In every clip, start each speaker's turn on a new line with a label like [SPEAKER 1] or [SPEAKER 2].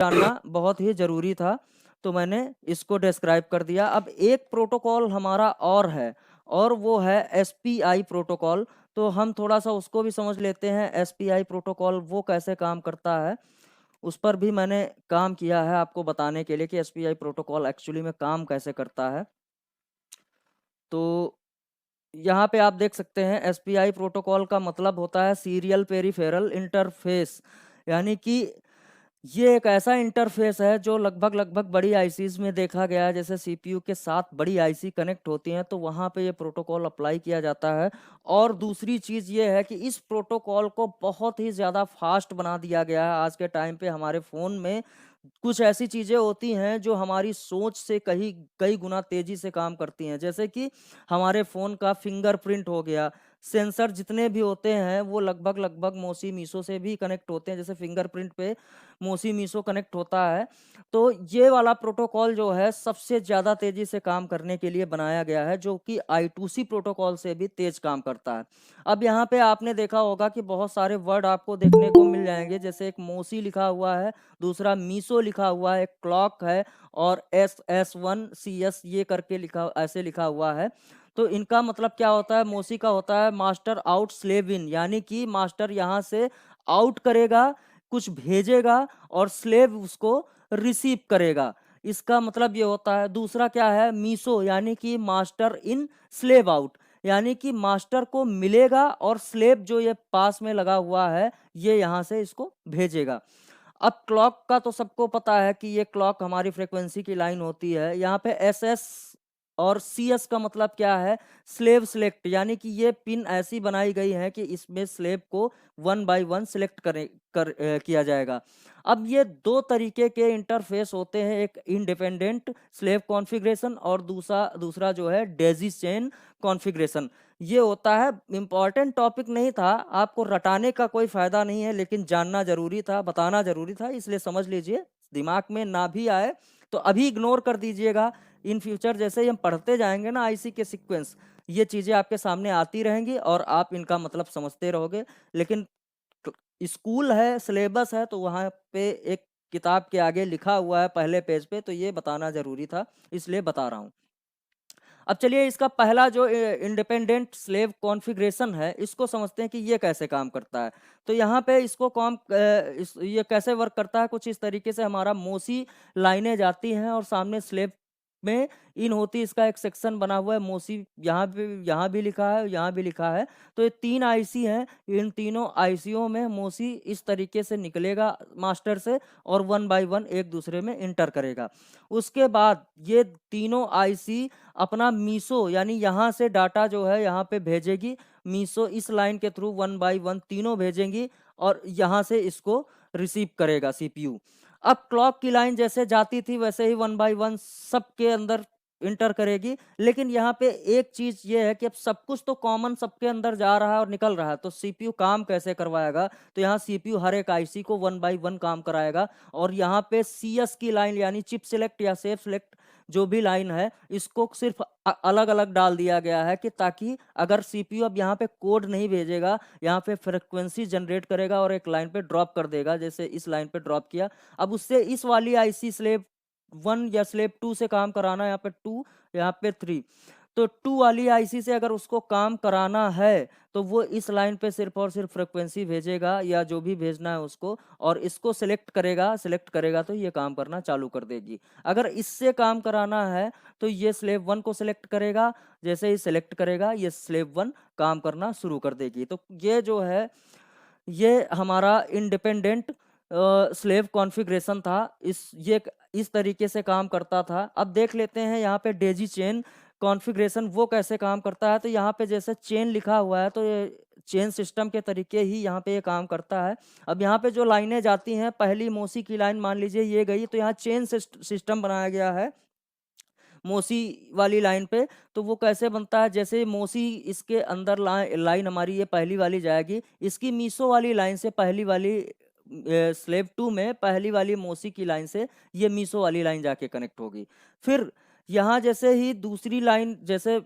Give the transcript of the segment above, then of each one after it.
[SPEAKER 1] जानना बहुत ही ज़रूरी था, तो मैंने इसको डिस्क्राइब कर दिया। अब एक प्रोटोकॉल हमारा और है, और वो है एसपीआई प्रोटोकॉल। तो हम थोड़ा-सा उसको भी समझ लेते हैं, एसपीआई प्रोटोकॉल वो कैसे काम करता है। उस पर भी मैंने काम किया है आपको बताने के लिए कि एसपीआई प्रोटोकॉल एक्चुअली में काम कैसे करता है। तो यहाँ पे आप देख सकते हैं एसपीआई प्रोटोकॉल का मतलब होता है सीरियल पेरिफेरल इंटरफेस, यानी कि ये एक ऐसा इंटरफेस है जो लगभग बड़ी आईसीज में देखा गया है। जैसे सीपीयू के साथ बड़ी आईसी कनेक्ट होती हैं तो वहाँ पे ये प्रोटोकॉल अप्लाई किया जाता है। और दूसरी चीज़ ये है कि इस प्रोटोकॉल को बहुत ही ज़्यादा फास्ट बना दिया गया है। आज के टाइम पे हमारे फ़ोन में कुछ ऐसी चीज़ें होती हैं जो हमारी सोच से कहीं कई गुना तेज़ी से काम करती हैं। जैसे कि हमारे फ़ोन का फिंगरप्रिंट हो गया, सेंसर जितने भी होते हैं वो लगभग मोसी मीसो से भी कनेक्ट होते हैं। जैसे फिंगरप्रिंट पे मोसी मीसो कनेक्ट होता है, तो ये वाला प्रोटोकॉल जो है सबसे ज़्यादा तेज़ी से काम करने के लिए बनाया गया है, जो कि I2C प्रोटोकॉल से भी तेज़ काम करता है। अब यहाँ पे आपने देखा होगा कि बहुत सारे वर्ड आपको देखने को मिल जाएंगे, जैसे एक मोसी लिखा हुआ है, दूसरा मीसो लिखा हुआ है, एक क्लॉक है, और SS1CS ये करके लिखा, ऐसे लिखा हुआ है। तो इनका मतलब क्या होता है? मोसी का होता है मास्टर आउट स्लेव इन, यानी कि मास्टर यहाँ से आउट करेगा, कुछ भेजेगा, और स्लेव उसको रिसीव करेगा। इसका मतलब ये होता है। दूसरा क्या है? मीसो, यानी कि मास्टर इन स्लेव आउट, यानी कि मास्टर को मिलेगा और स्लेव जो ये पास में लगा हुआ है ये यहाँ से इसको भेजेगा। अब क्लॉक का तो सबको पता है कि ये क्लॉक हमारी फ्रीक्वेंसी की लाइन होती है। यहाँ पे एसएस और सीएस का मतलब क्या है? स्लेव सिलेक्ट, यानी कि ये पिन ऐसी बनाई गई है कि इसमें स्लेव को वन बाय वन सिलेक्ट किया जाएगा। अब ये दो तरीके के इंटरफेस होते हैं, एक इंडिपेंडेंट स्लेव कॉन्फ़िगरेशन और दूसरा दूसरा जो है डेजी चेन कॉन्फ़िगरेशन। ये होता है। इम्पॉर्टेंट टॉपिक नहीं था, आपको रटाने का कोई फायदा नहीं है, लेकिन जानना जरूरी था, बताना जरूरी था, इसलिए समझ लीजिए। दिमाग में ना भी आए तो अभी इग्नोर कर दीजिएगा। इन फ्यूचर जैसे ही हम पढ़ते जाएंगे ना आईसी के सीक्वेंस, ये चीजें आपके सामने आती रहेंगी और आप इनका मतलब समझते रहोगे। लेकिन स्कूल है, सिलेबस है, तो वहाँ पे एक किताब के आगे लिखा हुआ है पहले पेज पे, तो ये बताना जरूरी था, इसलिए बता रहा हूँ। अब चलिए इसका पहला जो इंडिपेंडेंट स्लेव कॉन्फ़िगरेशन है इसको समझते हैं कि ये कैसे काम करता है। तो यहाँ पे इसको ये कैसे वर्क करता है, कुछ इस तरीके से हमारा मोसी लाइनें जाती हैं और सामने स्लेव में इन होती, इसका एक सेक्शन बना हुआ है मोसी, यहाँ भी लिखा है, यहाँ भी लिखा है। तो ये तीन आईसी हैं, इन तीनों आईसीओ में मोसी इस तरीके से निकलेगा मास्टर से और वन बाय वन एक दूसरे में इंटर करेगा। उसके बाद ये तीनों आईसी अपना मीसो, यानी यहाँ से डाटा जो है यहाँ पे भेजेगी, मीसो इस लाइन के थ्रू वन बाय वन तीनों भेजेंगी और यहाँ से इसको रिसीव करेगा सीपीयू। अब क्लॉक की लाइन जैसे जाती थी वैसे ही वन बाय वन सबके अंदर इंटर करेगी। लेकिन यहाँ पे एक चीज ये है कि अब सब कुछ तो कॉमन सबके अंदर जा रहा है और निकल रहा है, तो सीपीयू काम कैसे करवाएगा? तो यहाँ सीपीयू हर एक आईसी को वन बाय वन काम कराएगा, और यहाँ पे सीएस की लाइन यानी चिप सिलेक्ट या सेफ सिलेक्ट जो भी लाइन है इसको सिर्फ अलग अलग डाल दिया गया है, कि ताकि अगर सीपीयू अब यहाँ पे कोड नहीं भेजेगा, यहाँ पे फ्रिक्वेंसी जनरेट करेगा और एक लाइन पे ड्रॉप कर देगा, जैसे इस लाइन पे ड्रॉप किया। अब उससे इस वाली आईसी स्लेव 1 या स्लेव 2 से काम कराना, यहाँ पे 2, यहाँ पे 3, तो 2 वाली आईसी से अगर उसको काम कराना है तो वो इस लाइन पे सिर्फ और सिर्फ फ्रिक्वेंसी भेजेगा या जो भी भेजना है उसको, और इसको सिलेक्ट करेगा तो ये काम करना चालू कर देगी। अगर इससे काम कराना है तो ये स्लेव 1 को सिलेक्ट करेगा, जैसे ही सिलेक्ट करेगा ये स्लेव 1 काम करना शुरू कर देगी। तो ये जो है ये हमारा इंडिपेंडेंट स्लेव कॉन्फ़िगरेशन था। ये इस तरीके से काम करता था। अब देख लेते हैं यहाँ पे डेजी चेन कॉन्फ़िगरेशन वो कैसे काम करता है। तो यहाँ पे जैसे चेन लिखा हुआ है तो ये चेन सिस्टम के तरीके ही यहाँ पे ये काम करता है। अब यहाँ पे जो लाइनें जाती हैं, पहली मोसी की लाइन मान लीजिए ये गई, तो यहाँ चेन सिस्टम बनाया गया है मोसी वाली लाइन पे। तो वो कैसे बनता है? जैसे मोसी इसके अंदर लाइन हमारी ये पहली वाली जाएगी, इसकी मीसो वाली लाइन से पहली वाली स्लेव 2 में पहली वाली मोसी की लाइन से ये मीसो वाली लाइन जाके कनेक्ट होगी। फिर यहाँ जैसे ही दूसरी लाइन, जैसे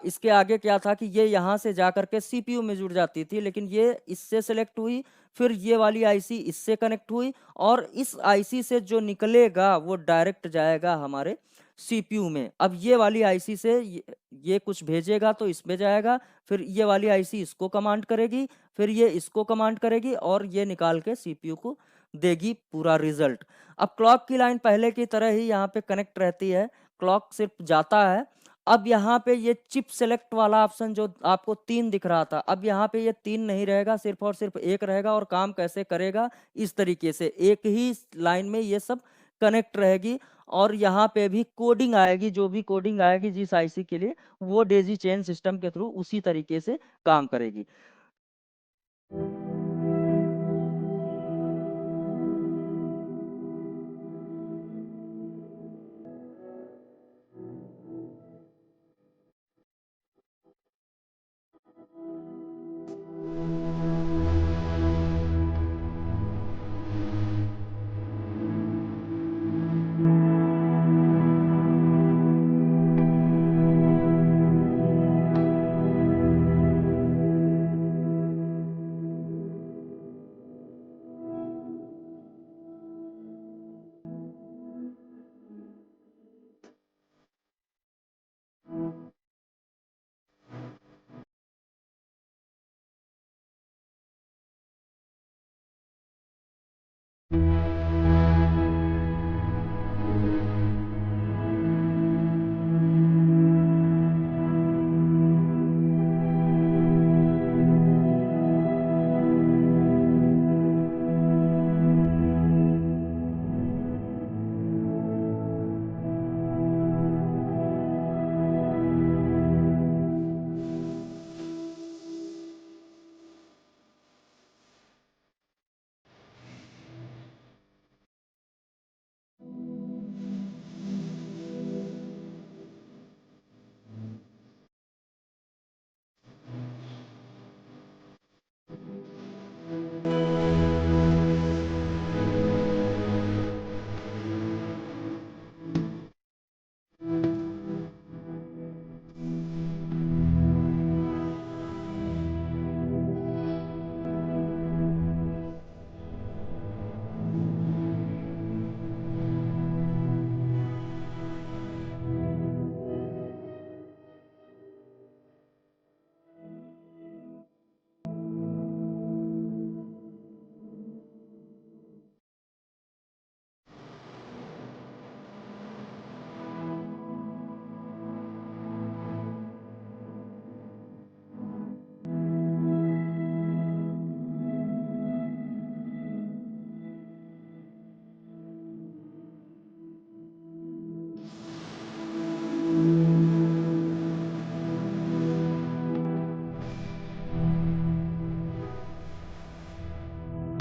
[SPEAKER 1] इसके आगे क्या था कि ये यहाँ से जा करके सीपीयू में जुड़ जाती थी, लेकिन ये इससे सेलेक्ट हुई, फिर ये वाली आईसी इससे कनेक्ट हुई, और इस आईसी से जो निकलेगा वो डायरेक्ट जाएगा हमारे सीपीयू में। अब ये वाली आईसी से ये कुछ भेजेगा तो इसमें जाएगा, फिर ये वाली आईसी इसको कमांड करेगी, फिर ये इसको कमांड करेगी, और ये निकाल के सीपीयू को देगी पूरा रिजल्ट। अब क्लॉक की लाइन पहले की तरह ही यहाँ पे कनेक्ट रहती है, क्लॉक सिर्फ जाता है। अब यहाँ पे ये चिप सेलेक्ट वाला ऑप्शन जो आपको 3 दिख रहा था, अब यहाँ पे ये 3 नहीं रहेगा, सिर्फ और सिर्फ एक रहेगा। और काम कैसे करेगा, इस तरीके से एक ही लाइन में ये सब कनेक्ट रहेगी, और यहाँ पे भी कोडिंग आएगी, जो भी कोडिंग आएगी जिस आईसी के लिए, वो डेजी चेन सिस्टम के थ्रू उसी तरीके से काम करेगी।